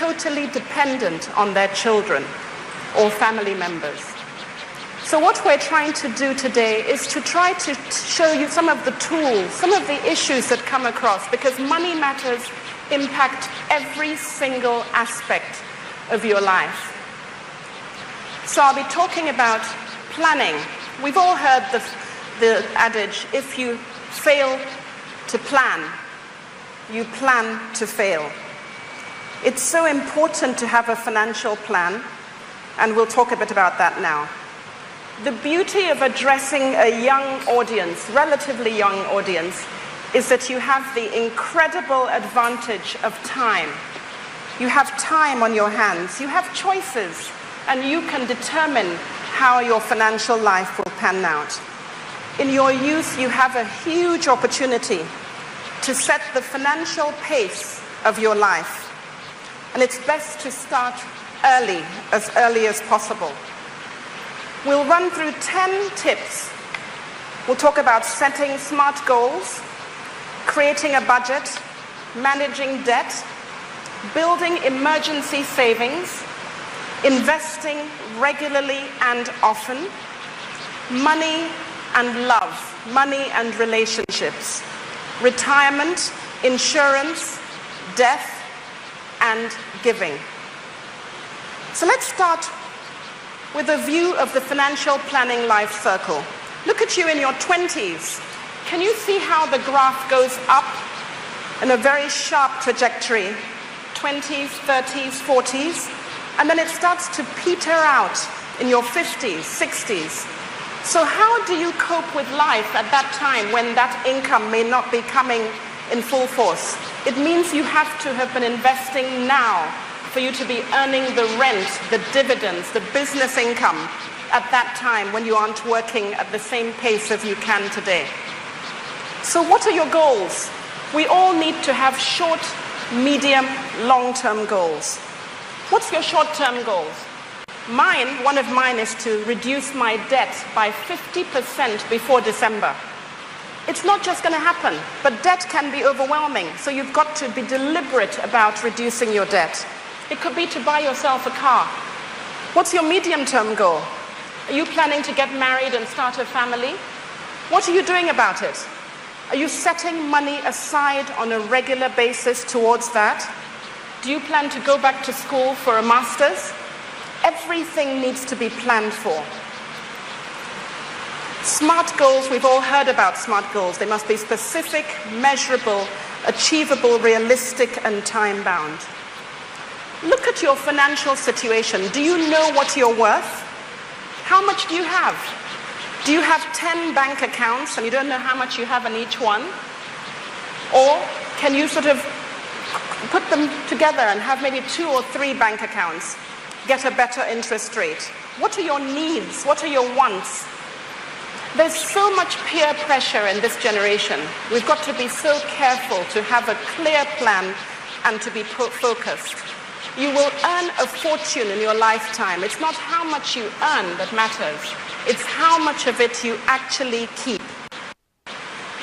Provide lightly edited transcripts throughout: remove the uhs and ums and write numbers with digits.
totally dependent on their children or family members. So what we're trying to do today is to try to show you some of the tools, some of the issues that come across, because money matters impact every single aspect of your life. So I'll be talking about planning. We've all heard the adage, if you fail to plan, you plan to fail. It's so important to have a financial plan, and we'll talk a bit about that now. The beauty of addressing a young audience, relatively young audience, is that you have the incredible advantage of time. You have time on your hands, you have choices, and you can determine how your financial life will pan out. In your youth, you have a huge opportunity to set the financial pace of your life. And it's best to start early as possible. We'll run through 10 tips. We'll talk about setting smart goals, creating a budget, managing debt, building emergency savings, investing regularly and often, money and love, money and relationships, retirement, insurance, death, and giving. So let's start with a view of the financial planning life circle. Look at you in your 20s. Can you see how the graph goes up in a very sharp trajectory? 20s, 30s, 40s, and then it starts to peter out in your 50s, 60s. So how do you cope with life at that time when that income may not be coming in full force? It means you have to have been investing now for you to be earning the rent, the dividends, the business income at that time when you aren't working at the same pace as you can today. So what are your goals? We all need to have short, medium, long-term goals. What's your short-term goals? One of mine is to reduce my debt by 50% before December. It's not just going to happen, but debt can be overwhelming, so you've got to be deliberate about reducing your debt. It could be to buy yourself a car. What's your medium-term goal? Are you planning to get married and start a family? What are you doing about it? Are you setting money aside on a regular basis towards that? Do you plan to go back to school for a master's? Everything needs to be planned for. Smart goals, we've all heard about smart goals. They must be specific, measurable, achievable, realistic, and time-bound. Look at your financial situation. Do you know what you're worth? How much do you have? Do you have 10 bank accounts and you don't know how much you have in each one? Or can you sort of put them together and have maybe 2 or 3 bank accounts, get a better interest rate? What are your needs? What are your wants? There's so much peer pressure in this generation. We've got to be so careful to have a clear plan and to be focused. You will earn a fortune in your lifetime. It's not how much you earn that matters. It's how much of it you actually keep.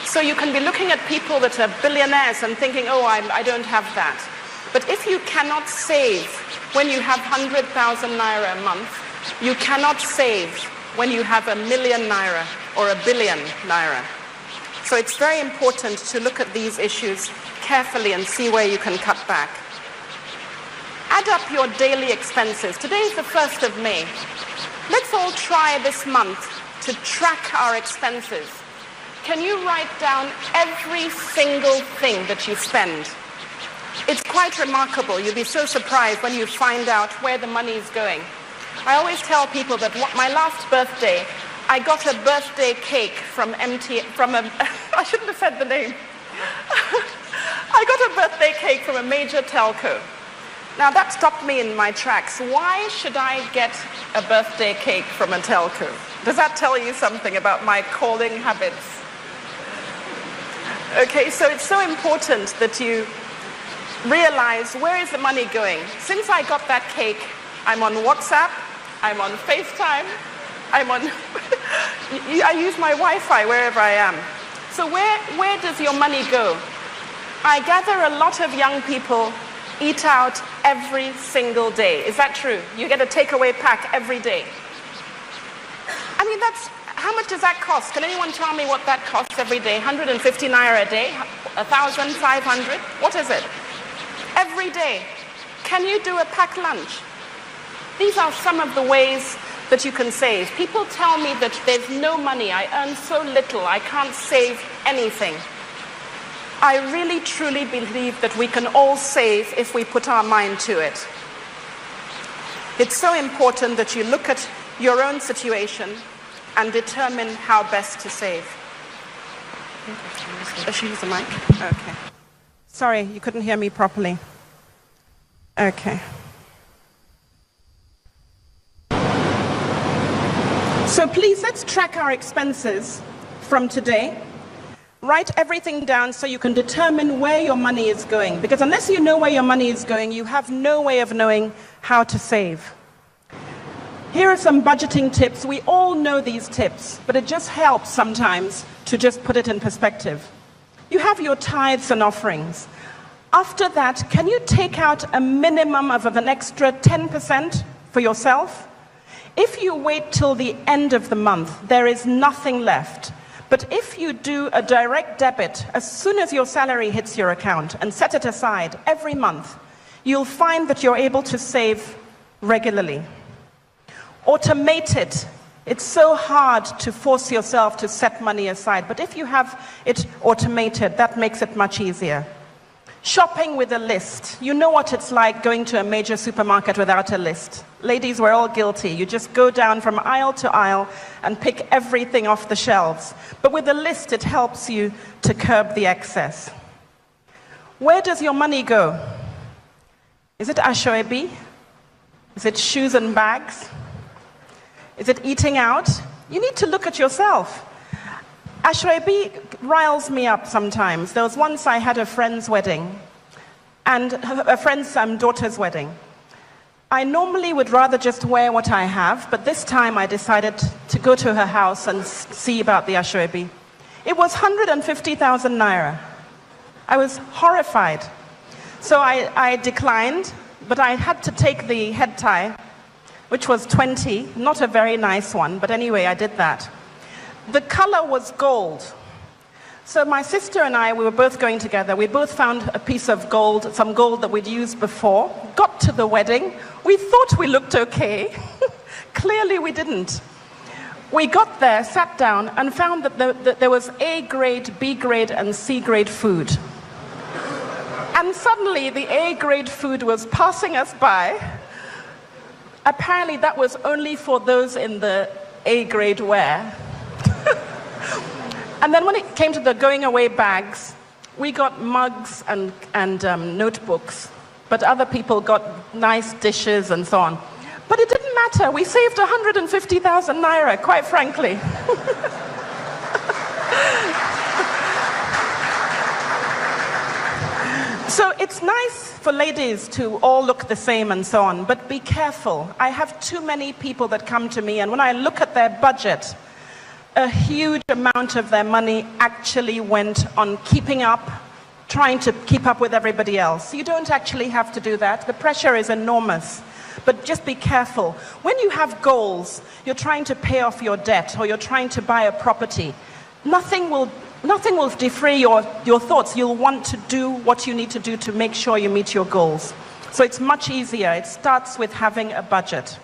So you can be looking at people that are billionaires and thinking, oh, I don't have that. But if you cannot save when you have 100,000 naira a month, you cannot save when you have 1 million naira or 1 billion naira. So it's very important to look at these issues carefully and see where you can cut back. Add up your daily expenses. Today is the 1st of May. Let's all try this month to track our expenses. Can you write down every single thing that you spend? It's quite remarkable. You'll be so surprised when you find out where the money is going. I always tell people that my last birthday, I got a birthday cake from I shouldn't have said the name. I got a birthday cake from a major telco. Now that stopped me in my tracks. Why should I get a birthday cake from a telco? Does that tell you something about my calling habits? Okay, so it's so important that you realize, where is the money going? Since I got that cake, I'm on WhatsApp, I'm on FaceTime, I use my Wi-Fi wherever I am. So where does your money go? I gather a lot of young people eat out every single day. Is that true? You get a takeaway pack every day. I mean, how much does that cost? Can anyone tell me what that costs every day? 150 naira a day? 1,500? What is it? Every day. Can you do a packed lunch? These are some of the ways that you can save. People tell me that there's no money. I earn so little. I can't save anything. I really, truly believe that we can all save if we put our mind to it. It's so important that you look at your own situation and determine how best to save. Does she use the mic? Okay. Sorry, you couldn't hear me properly. Okay. So please, let's track our expenses from today. Write everything down so you can determine where your money is going. Because unless you know where your money is going, you have no way of knowing how to save. Here are some budgeting tips. We all know these tips, but it just helps sometimes to just put it in perspective. You have your tithes and offerings. After that, can you take out a minimum of an extra 10% for yourself? If you wait till the end of the month, there is nothing left. But if you do a direct debit as soon as your salary hits your account and set it aside every month, you'll find that you're able to save regularly. Automate it. It's so hard to force yourself to set money aside, but if you have it automated, that makes it much easier. Shopping with a list. You know what it's like going to a major supermarket without a list. Ladies, we're all guilty. You just go down from aisle to aisle and pick everything off the shelves. But with a list, it helps you to curb the excess. Where does your money go? Is it ashoebi? Is it shoes and bags? Is it eating out? You need to look at yourself. Ashwebi riles me up sometimes. There was once I had a friend's wedding, and a friend's daughter's wedding. I normally would rather just wear what I have, but this time I decided to go to her house and see about the Ashwebi. It was 150,000 naira. I was horrified. So I declined, but I had to take the head tie, which was 20, not a very nice one, but anyway, I did that. The color was gold. So my sister and I, we were both going together. We both found a piece of gold, some gold that we'd used before, got to the wedding. We thought we looked okay. Clearly we didn't. We got there, sat down, and found that there was A grade, B grade, and C grade food. And suddenly the A grade food was passing us by. Apparently that was only for those in the A grade wear. And then when it came to the going away bags, we got mugs and notebooks, but other people got nice dishes and so on. But it didn't matter. We saved 150,000 naira, quite frankly. So it's nice for ladies to all look the same and so on, but be careful. I have too many people that come to me, and when I look at their budget, a huge amount of their money actually went on keeping up, trying to keep up with everybody else. You don't actually have to do that. The pressure is enormous. But just be careful. When you have goals, you're trying to pay off your debt or you're trying to buy a property, nothing will defray your thoughts. You'll want to do what you need to do to make sure you meet your goals. So it's much easier. It starts with having a budget.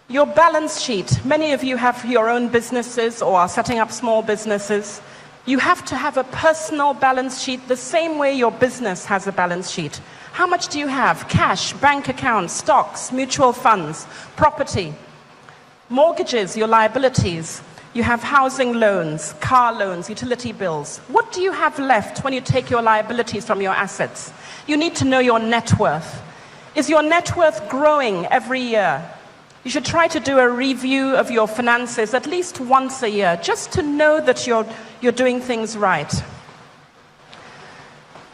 Your balance sheet. Many of you have your own businesses or are setting up small businesses. You have to have a personal balance sheet the same way your business has a balance sheet. How much do you have? Cash, bank accounts, stocks, mutual funds, property, mortgages, your liabilities. You have housing loans, car loans, utility bills. What do you have left when you take your liabilities from your assets? You need to know your net worth. Is your net worth growing every year? You should try to do a review of your finances at least once a year, just to know that you're doing things right.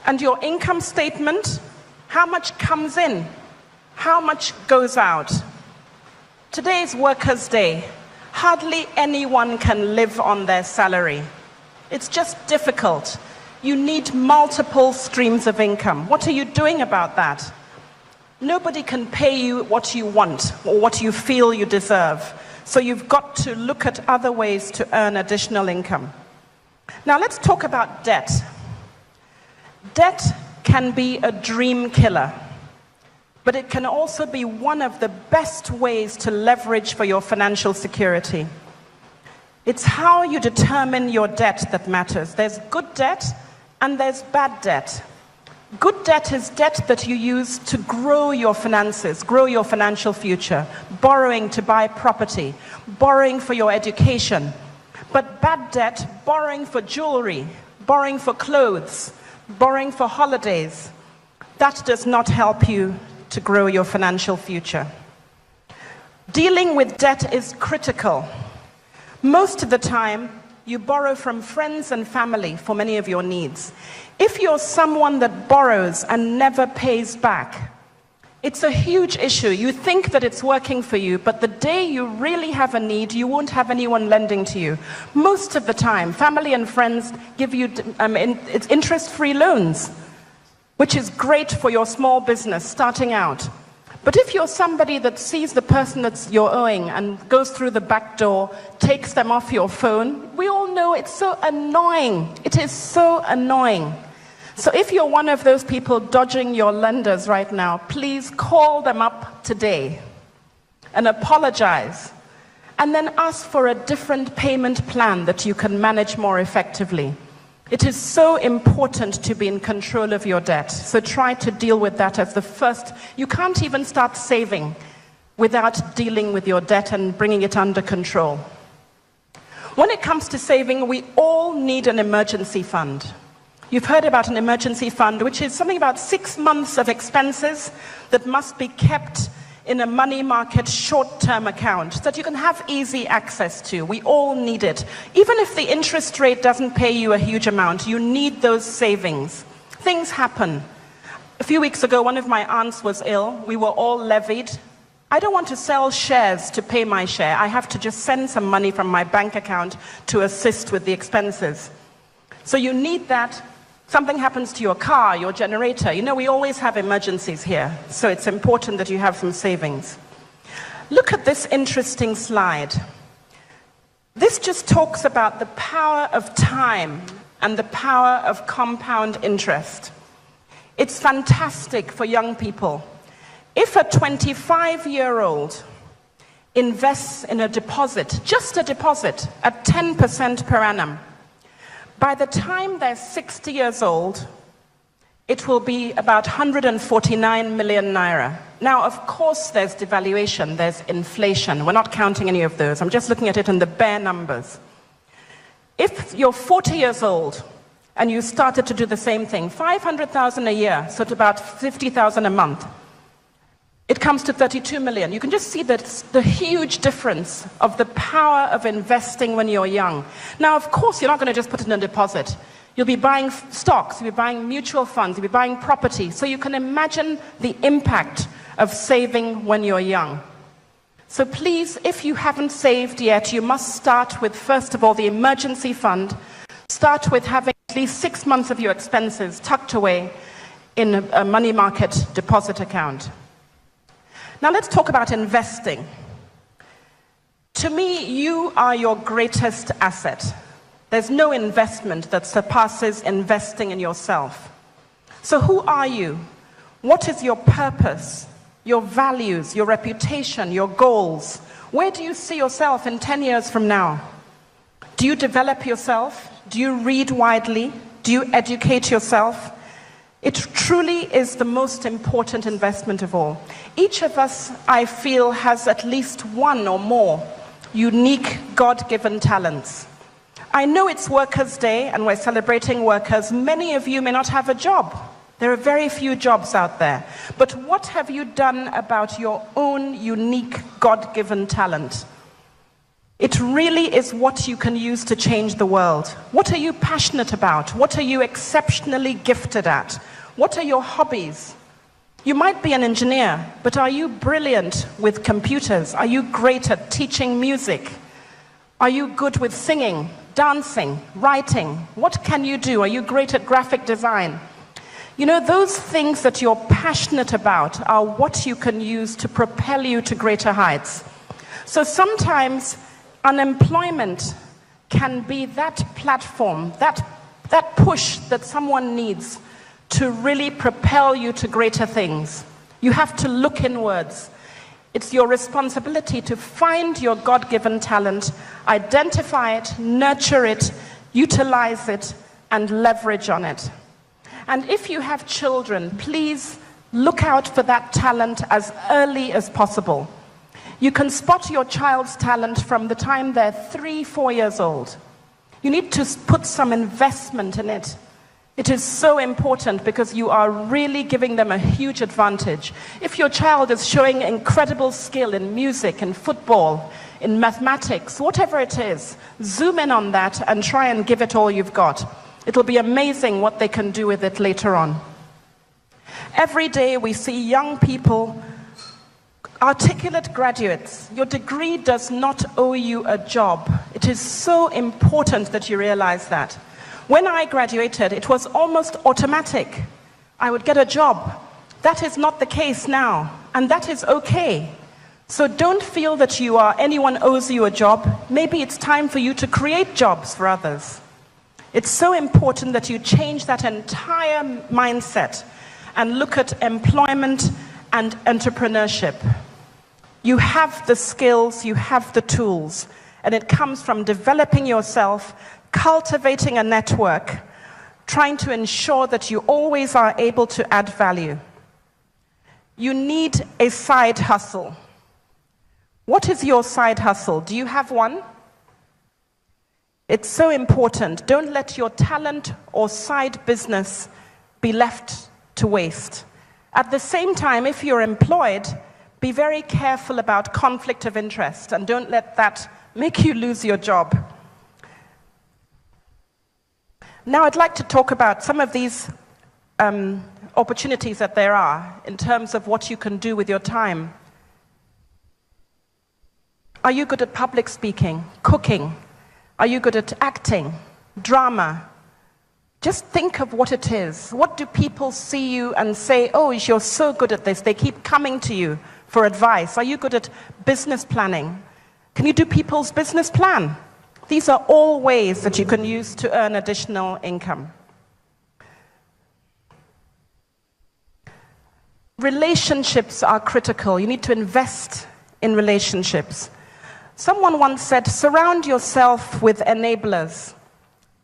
And your income statement, how much comes in? How much goes out? Today is Workers' Day. Hardly anyone can live on their salary. It's just difficult. You need multiple streams of income. What are you doing about that? Nobody can pay you what you want or what you feel you deserve. So you've got to look at other ways to earn additional income. Now let's talk about debt. Debt can be a dream killer, but it can also be one of the best ways to leverage for your financial security. It's how you determine your debt that matters. There's good debt and there's bad debt. Good debt is debt that you use to grow your finances, grow your financial future, borrowing to buy property, borrowing for your education. But bad debt, borrowing for jewelry, borrowing for clothes, borrowing for holidays, that does not help you to grow your financial future. Dealing with debt is critical. Most of the time, you borrow from friends and family for many of your needs. If you're someone that borrows and never pays back, it's a huge issue. You think that it's working for you, but the day you really have a need, you won't have anyone lending to you. Most of the time, family and friends give you it's interest-free loans, which is great for your small business starting out. But if you're somebody that sees the person that you're owing and goes through the back door, takes them off your phone, we all know it's so annoying. It is so annoying. So if you're one of those people dodging your lenders right now, please call them up today and apologize, and then ask for a different payment plan that you can manage more effectively. It is so important to be in control of your debt. So try to deal with that as the first. You can't even start saving without dealing with your debt and bringing it under control. When it comes to saving, we all need an emergency fund. You've heard about an emergency fund, which is something about 6 months of expenses that must be kept in a money market short-term account that you can have easy access to. We all need it. Even if the interest rate doesn't pay you a huge amount, you need those savings. Things happen. A few weeks ago, one of my aunts was ill. We were all levied. I don't want to sell shares to pay my share. I have to just send some money from my bank account to assist with the expenses. So you need that. Something happens to your car, your generator. You know, we always have emergencies here, so it's important that you have some savings. Look at this interesting slide. This just talks about the power of time and the power of compound interest. It's fantastic for young people. If a 25-year-old invests in a deposit, just a deposit, at 10% per annum, by the time they're 60 years old, it will be about 149 million naira. Now, of course, there's devaluation, there's inflation. We're not counting any of those. I'm just looking at it in the bare numbers. If you're 40 years old and you started to do the same thing, 500,000 a year, so it's about 50,000 a month, it comes to 32 million. You can just see that it's the huge difference of the power of investing when you're young. Now, of course, you're not going to just put it in a deposit. You'll be buying stocks, you'll be buying mutual funds, you'll be buying property. So you can imagine the impact of saving when you're young. So please, if you haven't saved yet, you must start with, first of all, the emergency fund. Start with having at least 6 months of your expenses tucked away in a money market deposit account. Now let's talk about investing. To me, you are your greatest asset. There's no investment that surpasses investing in yourself. So who are you? What is your purpose, your values, your reputation, your goals? Where do you see yourself in 10 years from now? Do you develop yourself? Do you read widely? Do you educate yourself? It truly is the most important investment of all. Each of us, I feel, has at least one or more unique God-given talents. I know it's Workers' Day and we're celebrating workers. Many of you may not have a job. There are very few jobs out there. But what have you done about your own unique God-given talent? It really is what you can use to change the world. What are you passionate about? What are you exceptionally gifted at? What are your hobbies? You might be an engineer, but are you brilliant with computers? Are you great at teaching music? Are you good with singing, dancing, writing? What can you do? Are you great at graphic design? You know, those things that you're passionate about are what you can use to propel you to greater heights. So sometimes unemployment can be that platform, that push that someone needs to really propel you to greater things. You have to look inwards. It's your responsibility to find your God-given talent, identify it, nurture it, utilize it, and leverage on it. And if you have children, please look out for that talent as early as possible. You can spot your child's talent from the time they're 3, 4 years old. You need to put some investment in it. It is so important because you are really giving them a huge advantage. If your child is showing incredible skill in music, in football, in mathematics, whatever it is, zoom in on that and try and give it all you've got. It'll be amazing what they can do with it later on. Every day we see young people, articulate graduates. Your degree does not owe you a job. It is so important that you realize that. When I graduated, it was almost automatic. I would get a job. That is not the case now, and that is okay. So don't feel that anyone owes you a job. Maybe it's time for you to create jobs for others. It's so important that you change that entire mindset and look at employment and entrepreneurship. You have the skills, you have the tools, and it comes from developing yourself, cultivating a network, trying to ensure that you always are able to add value. You need a side hustle. What is your side hustle? Do you have one? It's so important. Don't let your talent or side business be left to waste. At the same time, if you're employed, be very careful about conflict of interest and don't let that make you lose your job. Now I'd like to talk about some of these opportunities that there are in terms of what you can do with your time. Are you good at public speaking, cooking? Are you good at acting, drama? Just think of what it is. What do people see you and say, oh, you're so good at this? They keep coming to you for advice. Are you good at business planning? Can you do people's business plan? These are all ways that you can use to earn additional income. Relationships are critical. You need to invest in relationships. Someone once said, surround yourself with enablers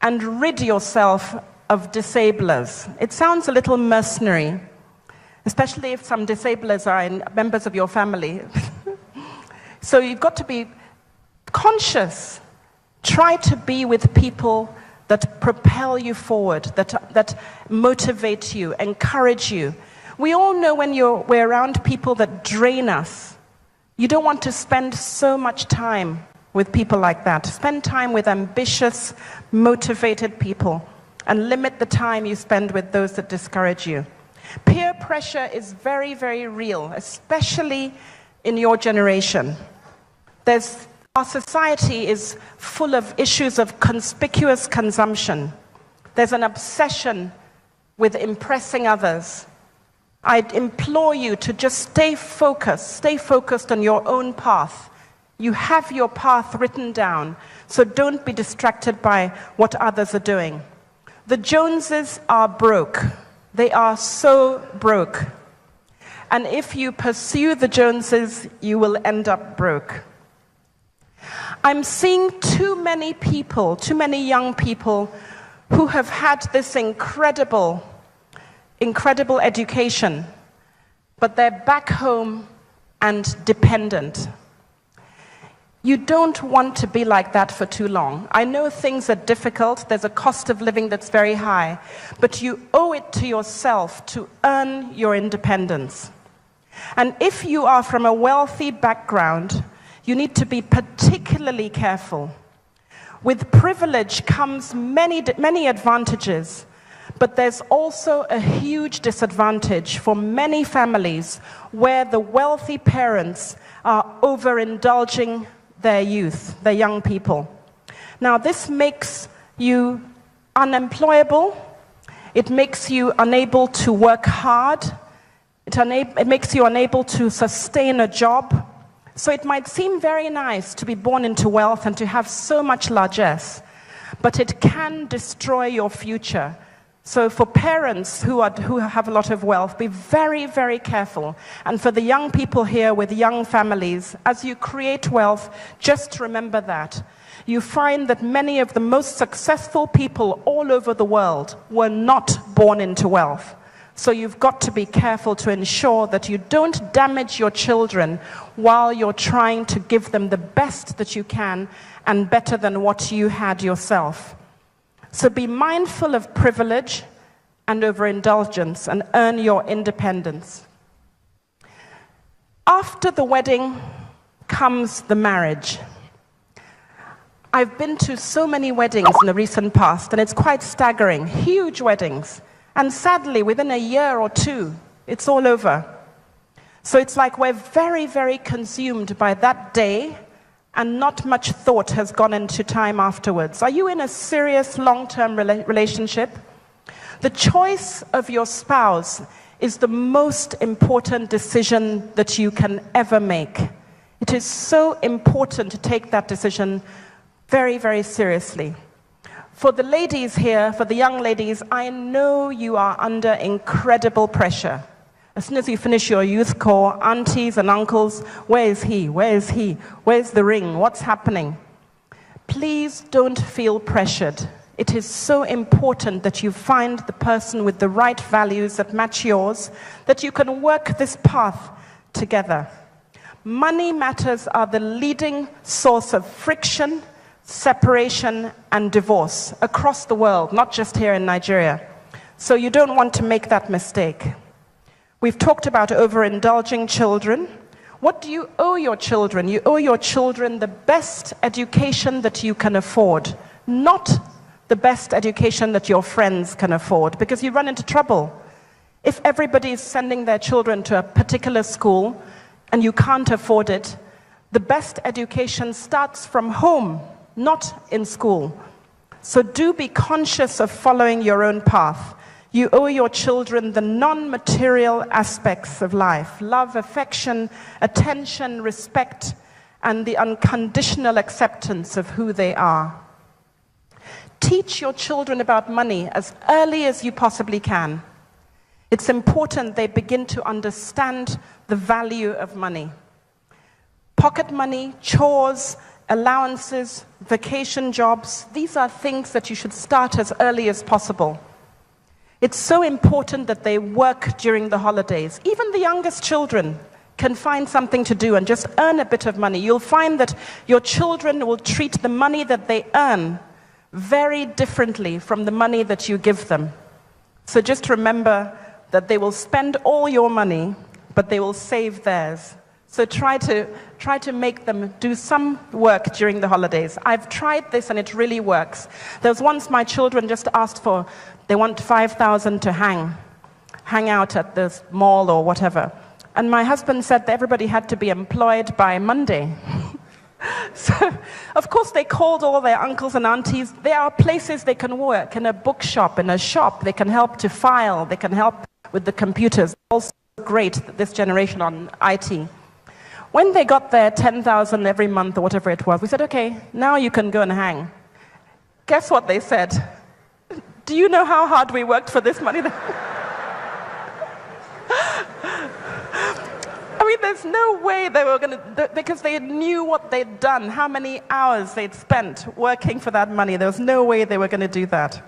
and rid yourself of disablers. It sounds a little mercenary, especially if some disablers are members of your family. So you've got to be conscious. Try to be with people that propel you forward, that motivate you, encourage you. We all know when we're around people that drain us. You don't want to spend so much time with people like that. Spend time with ambitious, motivated people and limit the time you spend with those that discourage you. Peer pressure is very, very real, especially in your generation. Our society is full of issues of conspicuous consumption. There's an obsession with impressing others. I'd implore you to just stay focused on your own path. You have your path written down, so don't be distracted by what others are doing. The Joneses are broke. They are so broke. And if you pursue the Joneses, you will end up broke. I'm seeing too many young people who have had this incredible education, but they're back home and dependent. You don't want to be like that for too long. I know things are difficult, there's a cost of living that's very high, but you owe it to yourself to earn your independence. And if you are from a wealthy background, you need to be particularly careful. With privilege comes many advantages, but there's also a huge disadvantage for many families where the wealthy parents are overindulging their youth, their young people. Now, this makes you unemployable. It makes you unable to work hard. It makes you unable to sustain a job. So it might seem very nice to be born into wealth and to have so much largesse, but it can destroy your future. So for parents who have a lot of wealth, be very, very careful. And for the young people here with young families, as you create wealth, just remember that. You find that many of the most successful people all over the world were not born into wealth. So you've got to be careful to ensure that you don't damage your children while you're trying to give them the best that you can and better than what you had yourself. So be mindful of privilege and overindulgence and earn your independence. After the wedding comes the marriage. I've been to so many weddings in the recent past, and it's quite staggering. Huge weddings. And sadly, within a year or two, it's all over. So it's like we're very, very consumed by that day, and not much thought has gone into time afterwards. Are you in a serious long-term relationship? The choice of your spouse is the most important decision that you can ever make. It is so important to take that decision very, very seriously. For the ladies here, for the young ladies, I know you are under incredible pressure. As soon as you finish your youth corps, aunties and uncles, where is he? Where is he? Where's the ring? What's happening? Please don't feel pressured. It is so important that you find the person with the right values that match yours, that you can work this path together. Money matters are the leading source of friction, separation, and divorce across the world, not just here in Nigeria. So you don't want to make that mistake. We've talked about overindulging children. What do you owe your children? You owe your children the best education that you can afford, not the best education that your friends can afford, because you run into trouble. If everybody is sending their children to a particular school and you can't afford it, the best education starts from home, not in school. So do be conscious of following your own path. You owe your children the non-material aspects of life: love, affection, attention, respect, and the unconditional acceptance of who they are. Teach your children about money as early as you possibly can. It's important they begin to understand the value of money. Pocket money, chores, allowances, vacation jobs, these are things that you should start as early as possible. It's so important that they work during the holidays. Even the youngest children can find something to do and just earn a bit of money. You'll find that your children will treat the money that they earn very differently from the money that you give them. So just remember that they will spend all your money, but they will save theirs. So try to make them do some work during the holidays. I've tried this and it really works. There was once my children just asked for, they want 5,000 to hang out at the mall or whatever. And my husband said that everybody had to be employed by Monday. So, of course, they called all their uncles and aunties. There are places they can work, in a bookshop, in a shop. They can help to file. They can help with the computers. Also great, this generation on IT. When they got their 10,000 every month or whatever it was, we said, okay, now you can go and hang. Guess what they said? Do you know how hard we worked for this money? I mean, there's no way they were going to, because they knew what they'd done, how many hours they'd spent working for that money. There was no way they were going to do that.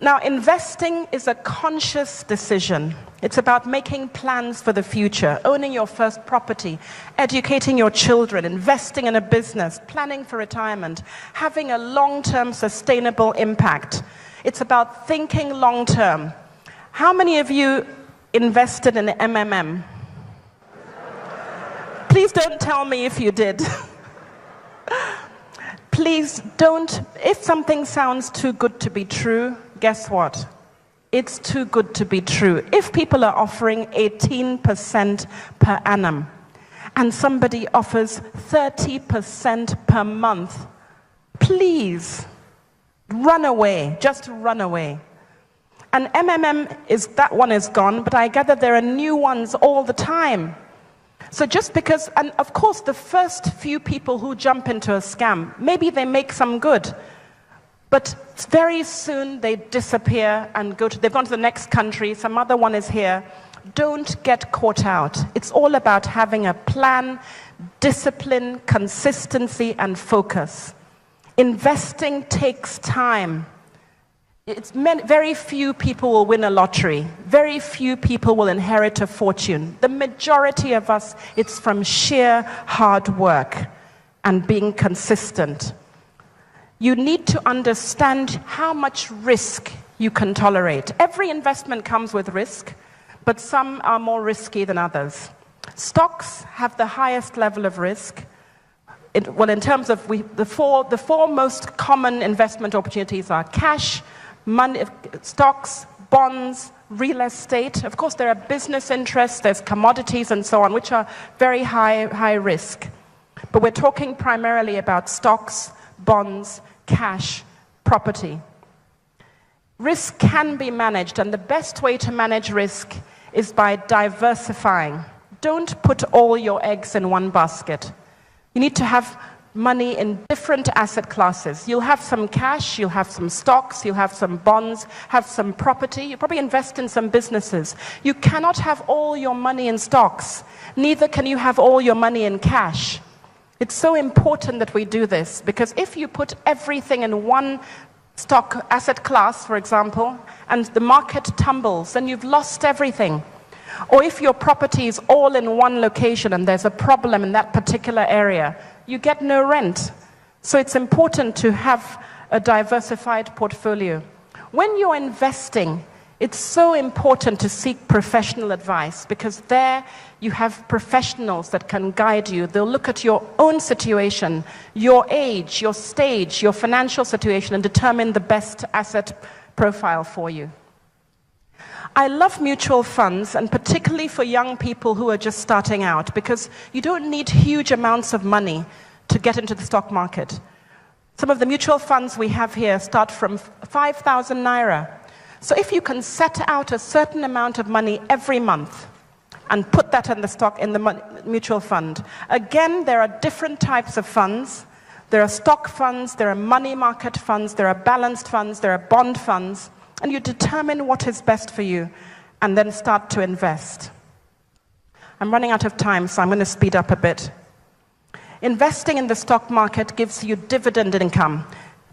Now, investing is a conscious decision. It's about making plans for the future, owning your first property, educating your children, investing in a business, planning for retirement, having a long-term sustainable impact. It's about thinking long-term. How many of you invested in MMM? Please don't tell me if you did. Please don't. If something sounds too good to be true, guess what? It's too good to be true. If people are offering 18% per annum and somebody offers 30% per month, please run away. Just run away. And that one is gone, but I gather there are new ones all the time. So just because, and of course the first few people who jump into a scam, maybe they make some good, but very soon they disappear and they've gone to the next country, some other one is here. Don't get caught out. It's all about having a plan, discipline, consistency, and focus. Investing takes time. Very few people will win a lottery. Very few people will inherit a fortune. The majority of us, it's from sheer hard work and being consistent. You need to understand how much risk you can tolerate. Every investment comes with risk, but some are more risky than others. Stocks have the highest level of risk. In terms of the four most common investment opportunities are cash, money, stocks, bonds, real estate. Of course, there are business interests, there's commodities and so on, which are very high risk. But we're talking primarily about stocks, bonds, cash, property. Risk can be managed, and the best way to manage risk is by diversifying. Don't put all your eggs in one basket. You need to have money in different asset classes. You'll have some cash, you'll have some stocks, you'll have some bonds, have some property. You'll probably invest in some businesses. You cannot have all your money in stocks. Neither can you have all your money in cash. It's so important that we do this, because if you put everything in one stock asset class, for example, and the market tumbles, then you've lost everything. Or if your property is all in one location and there's a problem in that particular area, you get no rent. So it's important to have a diversified portfolio. When you're investing, it's so important to seek professional advice, because there you have professionals that can guide you. They'll look at your own situation, your age, your stage, your financial situation, and determine the best asset profile for you. I love mutual funds, and particularly for young people who are just starting out, because you don't need huge amounts of money to get into the stock market. Some of the mutual funds we have here start from 5,000 naira. So if you can set out a certain amount of money every month and put that in the mutual fund. Again, there are different types of funds. There are stock funds, there are money market funds, there are balanced funds, there are bond funds. And you determine what is best for you and then start to invest. I'm running out of time, so I'm going to speed up a bit. Investing in the stock market gives you dividend income,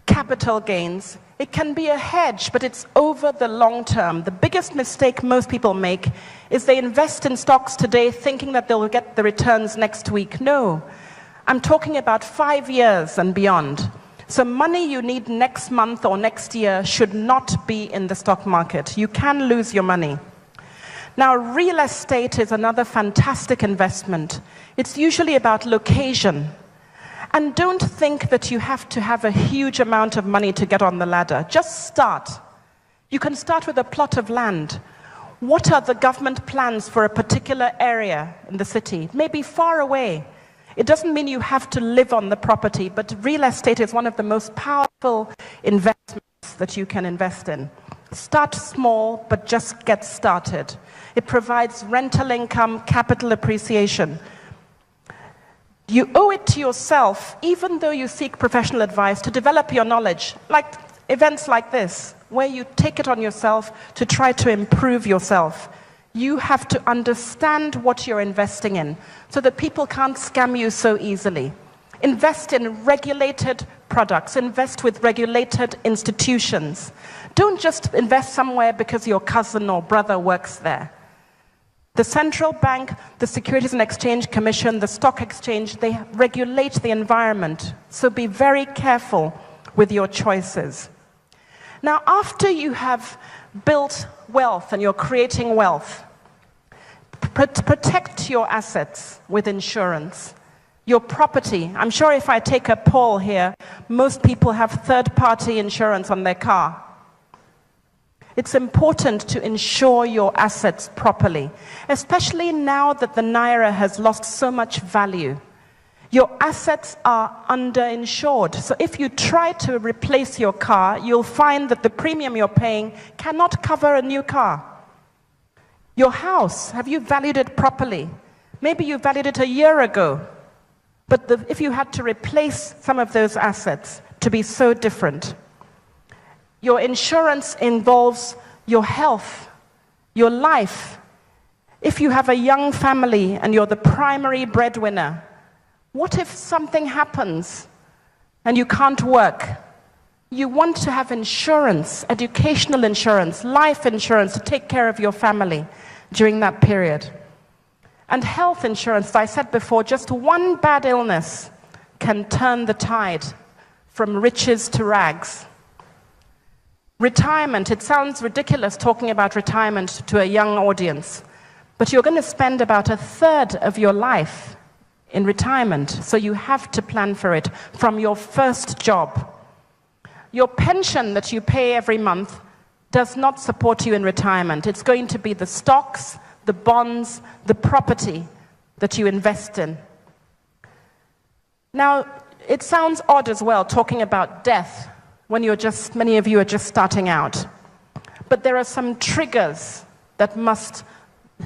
capital gains. It can be a hedge, but it's over the long term. The biggest mistake most people make is they invest in stocks today thinking that they'll get the returns next week. No, I'm talking about 5 years and beyond. So money you need next month or next year should not be in the stock market. You can lose your money. Now, real estate is another fantastic investment. It's usually about location. And don't think that you have to have a huge amount of money to get on the ladder. Just start. You can start with a plot of land. What are the government plans for a particular area in the city? It may be far away. It doesn't mean you have to live on the property, but real estate is one of the most powerful investments that you can invest in. Start small, but just get started. It provides rental income, capital appreciation. You owe it to yourself, even though you seek professional advice, to develop your knowledge, like events like this, where you take it on yourself to try to improve yourself. You have to understand what you're investing in so that people can't scam you so easily. Invest in regulated products. Invest with regulated institutions. Don't just invest somewhere because your cousin or brother works there. The central bank, the Securities and Exchange Commission, the stock exchange, they regulate the environment. So be very careful with your choices. Now, after you have built wealth and you're creating wealth, protect your assets with insurance. Your property, I'm sure if I take a poll here, most people have third-party insurance on their car. It's important to insure your assets properly, especially now that the naira has lost so much value. Your assets are underinsured. So if you try to replace your car, you'll find that the premium you're paying cannot cover a new car. Your house, have you valued it properly? Maybe you valued it a year ago, but if you had to replace some of those assets to be so different. Your insurance involves your health, your life. If you have a young family and you're the primary breadwinner, what if something happens and you can't work? You want to have insurance, educational insurance, life insurance to take care of your family during that period. And health insurance, as I said before, just one bad illness can turn the tide from riches to rags. Retirement, it sounds ridiculous talking about retirement to a young audience, but you're going to spend about a third of your life in retirement, so you have to plan for it from your first job. Your pension that you pay every month does not support you in retirement. It's going to be the stocks, the bonds, the property that you invest in. Now, it sounds odd as well talking about death when many of you are just starting out. But there are some triggers that must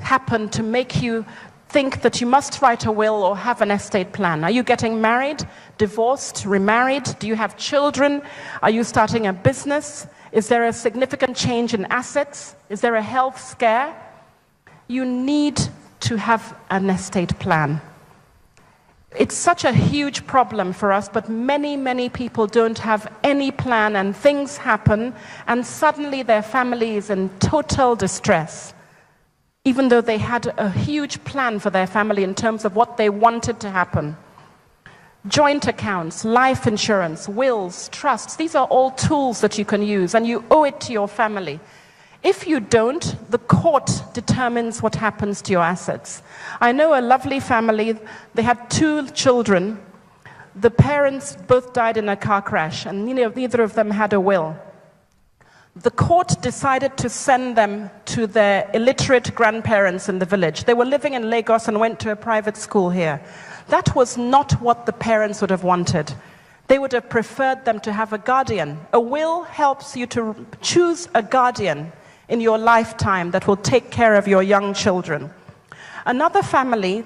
happen to make you think that you must write a will or have an estate plan. Are you getting married, divorced, remarried? Do you have children? Are you starting a business? Is there a significant change in assets? Is there a health scare? You need to have an estate plan. It's such a huge problem for us, but many, many people don't have any plan, and things happen, and suddenly their family is in total distress, even though they had a huge plan for their family in terms of what they wanted to happen. Joint accounts, life insurance, wills, trusts, these are all tools that you can use, and you owe it to your family. If you don't, the court determines what happens to your assets. I know a lovely family, they had 2 children. The parents both died in a car crash, and neither of them had a will. The court decided to send them to their illiterate grandparents in the village. They were living in Lagos and went to a private school here. That was not what the parents would have wanted. They would have preferred them to have a guardian. A will helps you to choose a guardian in your lifetime that will take care of your young children. Another family,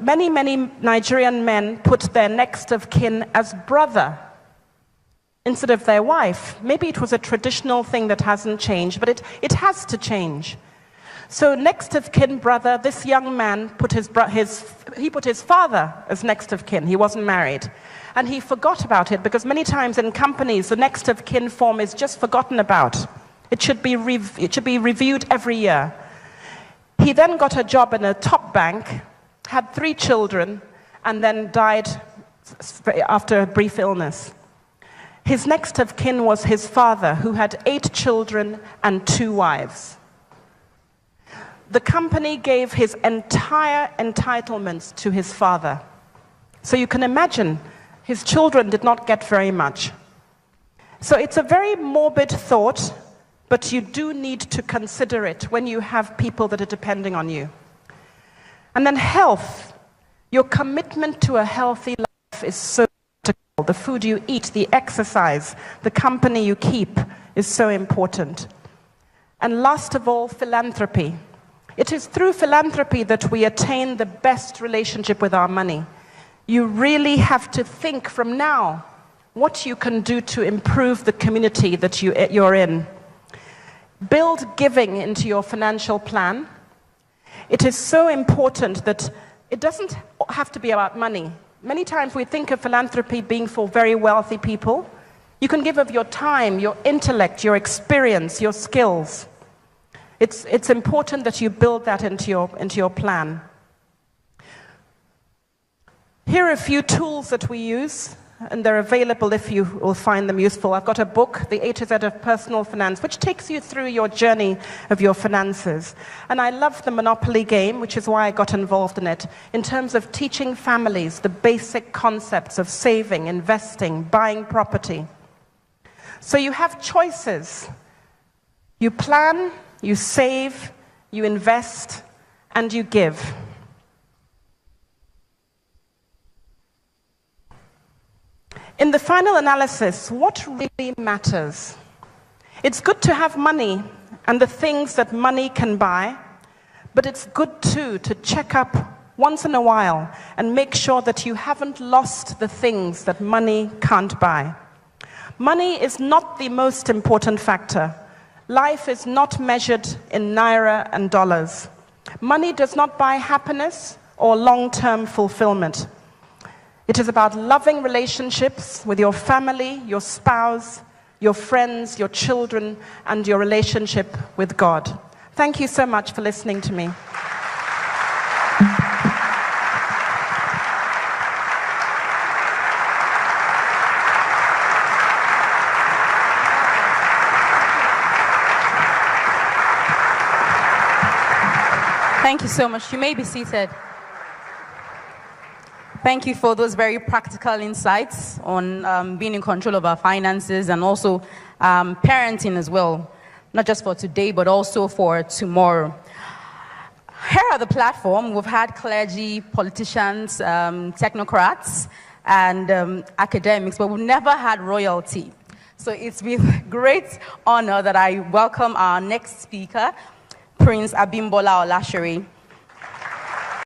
many Nigerian men put their next of kin as brother instead of their wife. Maybe it was a traditional thing that hasn't changed, but it has to change. So next of kin brother, this young man put his father as next of kin. He wasn't married. And he forgot about it, because many times in companies, the next of kin form is just forgotten about. It should be reviewed every year. He then got a job in a top bank, had 3 children, and then died after a brief illness. His next of kin was his father, who had 8 children and 2 wives. The company gave his entire entitlements to his father. So you can imagine, his children did not get very much. So it's a very morbid thought, but you do need to consider it when you have people that are depending on you. And then health. Your commitment to a healthy life is so critical. The food you eat, the exercise, the company you keep is so important. And last of all, philanthropy. It is through philanthropy that we attain the best relationship with our money. You really have to think from now what you can do to improve the community that you're in. Build giving into your financial plan. It is so important that it doesn't have to be about money. Many times we think of philanthropy being for very wealthy people. You can give of your time, your intellect, your experience, your skills. It's important that you build that into your plan. Here are a few tools that we use, and they're available if you will find them useful. I've got a book, The A to Z of Personal Finance, which takes you through your journey of your finances. And I love the Monopoly game, which is why I got involved in it, in terms of teaching families the basic concepts of saving, investing, buying property. So you have choices. You plan, you save, you invest, and you give. In the final analysis, what really matters? It's good to have money and the things that money can buy, but it's good too to check up once in a while and make sure that you haven't lost the things that money can't buy. Money is not the most important factor. Life is not measured in naira and dollars. Money does not buy happiness or long-term fulfillment. It is about loving relationships with your family, your spouse, your friends, your children, and your relationship with God. Thank you so much for listening to me. Thank you so much. You may be seated. Thank you for those very practical insights on being in control of our finances and also parenting as well, not just for today, but also for tomorrow. Here at the platform, we've had clergy, politicians, technocrats, and academics, but we've never had royalty. So it's with great honor that I welcome our next speaker, Prince Abimbola Olashere.